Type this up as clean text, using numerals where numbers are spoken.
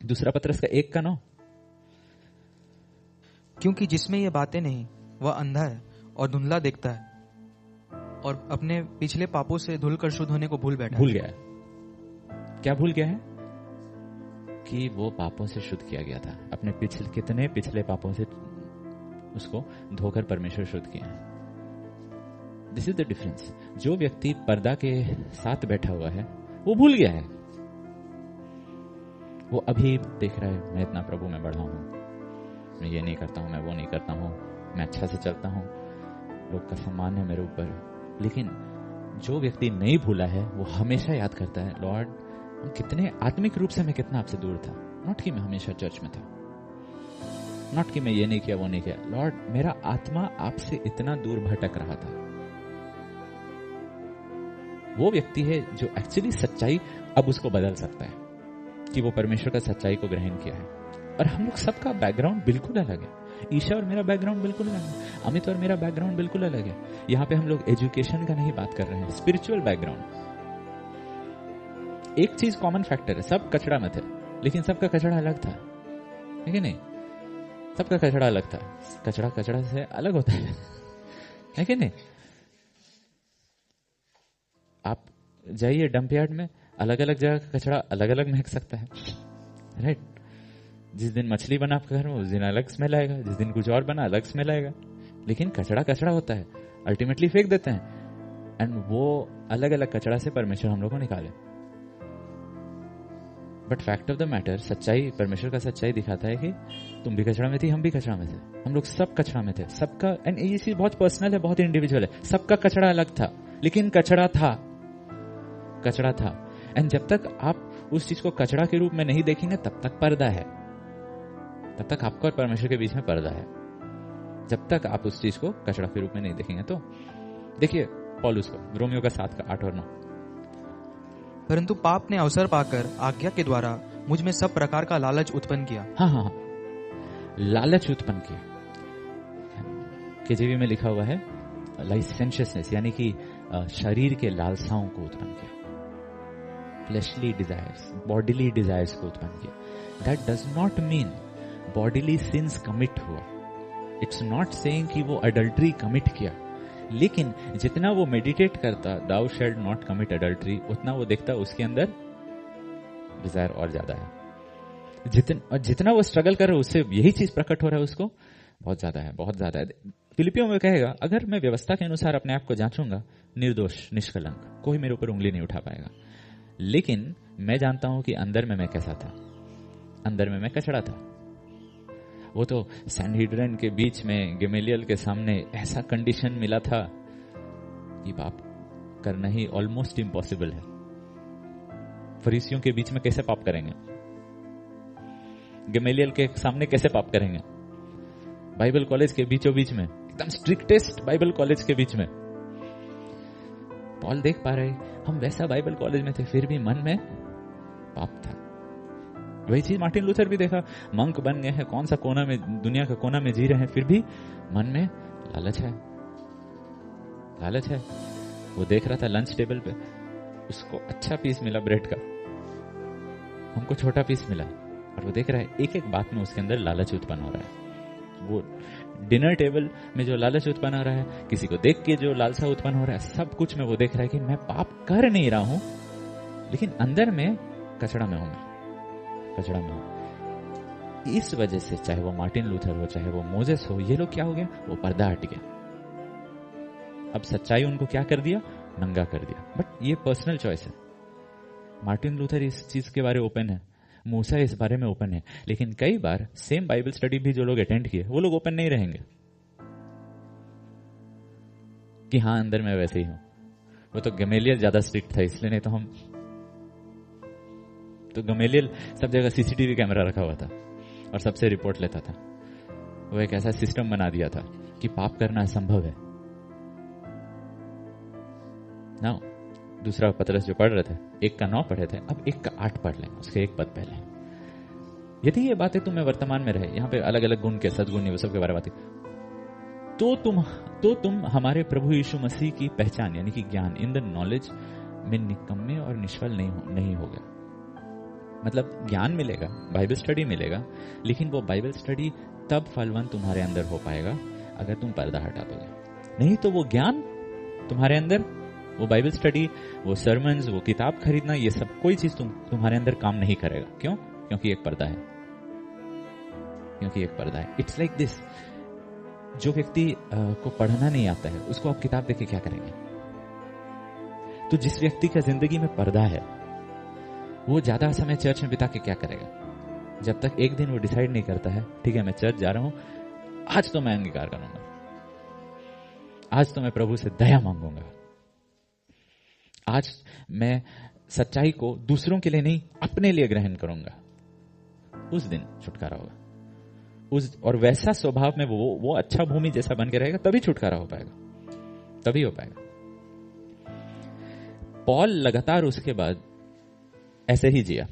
दूसरा पत्रस का 1:9, क्योंकि जिसमें ये बातें नहीं वह अंधा है और धुंधला देखता है और अपने पिछले पापों से धुलकर शुद्ध होने को भूल बैठा भूल गया है। क्या भूल गया है? कि वो पापों से शुद्ध किया गया था। अपने कितने पिछले पापों से उसको धोकर परमेश्वर शुद्ध किया है। This is the difference. जो व्यक्ति पर्दा के साथ बैठा हुआ है वो भूल गया है। वो अभी देख रहा है, मैं इतना प्रभु में बढ़ा हूं, मैं ये नहीं करता हूं, मैं वो नहीं करता हूं, मैं अच्छा से चलता हूं, लोग का सम्मान है मेरे ऊपर। लेकिन जो व्यक्ति नहीं भूला है वो हमेशा याद करता है, लॉर्ड कितने आत्मिक रूप से मैं कितना आपसे दूर था। नॉट कि मैं हमेशा चर्च में था, नॉट कि मैं ये नहीं किया वो नहीं किया, लॉर्ड मेरा आत्मा आपसे इतना दूर भटक रहा था। वो व्यक्ति है जो एक्चुअली सच्चाई अब उसको बदल सकता है कि वो परमेश्वर का सच्चाई को ग्रहण किया है। और हम लोग सबका बैकग्राउंड बिल्कुल अलग है। ईशा और मेरा बैकग्राउंड बिल्कुल अलग है, अमित और मेरा बैकग्राउंड बिल्कुल अलग है। यहाँ पे हम लोग एजुकेशन का नहीं बात कर रहे हैं, स्पिरिचुअल बैकग्राउंड। एक चीज कॉमन फैक्टर है, सब कचड़ा में थे, लेकिन सबका कचड़ा अलग था, है कि नहीं? सबका कचड़ा अलग था। कचड़ा कचड़ा से अलग होता है कि नहीं? आप जाइए डंप यार्ड में, अलग अलग जगह का कचड़ा अलग अलग महक सकता है, राइट? जिस दिन मछली बना आपके घर में उस दिन अलग स्मेल आएगा, जिस दिन कुछ और बना अलग स्मेल आएगा, लेकिन कचड़ा कचड़ा होता है, अल्टीमेटली फेंक देते हैं। एंड वो अलग अलग कचड़ा से परमेश्वर हम लोग को निकाले। But fact of the matter, सच्चाई, परमेश्वर का सच्चाई दिखाता है कि तुम भी कचरा में थी, हम भी कचरा में थे, हम लोग सब कचरा में थे, सबका। एंड ये चीज बहुत पर्सनल है, बहुत इंडिविजुअल है। सबका कचरा अलग था, लेकिन कचरा था, कचरा था। एंड जब तक आप उस चीज को कचरा के रूप में नहीं देखेंगे तब तक पर्दा है, तब तक आपका और परमेश्वर के बीच में पर्दा है। जब तक आप उस चीज को कचरा के रूप में नहीं देखेंगे। तो देखिए पौलुस को, रोमियो का 7:8 और 9, परंतु पाप ने अवसर पाकर आज्ञा के द्वारा मुझ में सब प्रकार का लालच उत्पन्न किया। हाँ, लालच उत्पन्न किया। केजेवी में लिखा हुआ है लाइसेंशियसनेस, यानी कि शरीर के लालसाओं को उत्पन्न किया, फ्लैशली डिजायर्स, बॉडीली डिजायर्स को उत्पन्न किया। That does not mean bodily since commit हुआ। इट्स नॉट सेइंग कि वो अडल्ट्री कमिट किया, लेकिन जितना वो मेडिटेट करता, दाउ शैल्ड नॉट कमिट अडल्ट्री, उतना वो देखता उसके अंदर डिजायर और ज्यादा है। जितना वो स्ट्रगल कर रहा है उससे यही चीज प्रकट हो रहा है उसको, बहुत ज्यादा है, बहुत ज्यादा है। फिलिपियों में कहेगा, अगर मैं व्यवस्था के अनुसार अपने आप को जांचूंगा, निर्दोष निष्कलंक, कोई मेरे ऊपर उंगली नहीं उठा पाएगा। लेकिन मैं जानता हूं कि अंदर में मैं कैसा था, अंदर में मैं कचड़ा था। वो तो सैनहेड्रिन के बीच में गमेलियल के सामने ऐसा कंडीशन मिला था कि पाप करना ही ऑलमोस्ट इम्पॉसिबल है। फरीसियों के बीच में कैसे पाप करेंगे? गमेलियल के सामने कैसे पाप करेंगे? बाइबल कॉलेज के बीचों बीच में, एकदम स्ट्रिक्टेस्ट बाइबल कॉलेज के बीच में। पॉल देख पा रहे हम वैसा बाइबल कॉलेज में थे, फिर भी मन में पाप था। वही चीज मार्टिन लूथर भी देखा, मंक बन गए हैं, कौन सा कोना में, दुनिया का कोना में जी रहे हैं, फिर भी मन में लालच है, लालच है। वो देख रहा था लंच टेबल पे, उसको अच्छा पीस मिला ब्रेड का, हमको छोटा पीस मिला, और वो देख रहा है एक एक बात में उसके अंदर लालच उत्पन्न हो रहा है। वो डिनर टेबल में जो लालच उत्पन्न हो रहा है, किसी को देख के जो लालसा उत्पन्न हो रहा है, सब कुछ में वो देख रहा है कि मैं पाप कर नहीं रहा हूं, लेकिन अंदर में कचड़ा में हूं, मैं कचड़ा में हूं। इस वजह से चाहे वो मार्टिन लूथर हो, चाहे वो मोजेस हो, ये लोग क्या हो गया, वो पर्दा हट गया। अब सच्चाई उनको क्या कर दिया, नंगा कर दिया। बट ये पर्सनल चॉइस है। मार्टिन लूथर इस चीज के बारे में ओपन है, मूसा इस बारे में ओपन है, लेकिन कई बार सेम बाइबल स्टडी भी जो लोग अटेंड किए वो लोग ओपन नहीं रहेंगे कि हाँ अंदर मैं वैसे ही हूं। वो तो गमेलियल ज्यादा स्ट्रिक्ट था इसलिए, नहीं तो हम तो गमेलियल सब जगह सीसीटीवी कैमरा रखा हुआ था और सबसे रिपोर्ट लेता था। वो एक ऐसा सिस्टम बना दिया था कि पाप करना असंभव है ना। दूसरा पतरस जो पढ़ रहे थे, 1:9 पढ़े थे, अब 1:8 पढ़ लें, उसके एक पद पहले। यदि ये बातें तुम्हें वर्तमान में रहे, यहाँ पे अलग अलग गुण के, सदगुण वो सब के बारे में बातें, तो तुम हमारे प्रभु यीशु मसीह की पहचान यानी कि ज्ञान, इन द नॉलेज में निकम्मे और निष्फल नहीं हो गए। मतलब ज्ञान मिलेगा, बाइबल स्टडी मिलेगा, लेकिन वो बाइबल स्टडी तब फलवंत तुम्हारे अंदर हो पाएगा अगर तुम पर्दा हटा दोगे। नहीं तो वो ज्ञान तुम्हारे अंदर, वो बाइबल स्टडी, वो सर्मन्स, वो किताब खरीदना, ये सब कोई चीज तुम्हारे अंदर काम नहीं करेगा। क्यों? क्योंकि एक पर्दा है, क्योंकि एक पर्दा है। इट्स लाइक दिस, जो व्यक्ति को पढ़ना नहीं आता है उसको आप किताब देके क्या करेंगे? तो जिस व्यक्ति का जिंदगी में पर्दा है वो ज्यादा समय चर्च में बिता के क्या करेगा? जब तक एक दिन वो डिसाइड नहीं करता है, ठीक है मैं चर्च जा रहा हूं, आज तो मैं अंगीकार करूंगा, आज तो मैं प्रभु से दया मांगूंगा, आज मैं सच्चाई को दूसरों के लिए नहीं अपने लिए ग्रहण करूंगा, उस दिन छुटकारा होगा। और वैसा स्वभाव में वो अच्छा भूमि जैसा बन के रहेगा, तभी छुटकारा हो पाएगा, तभी हो पाएगा। पॉल लगातार उसके बाद ऐसे ही जिया।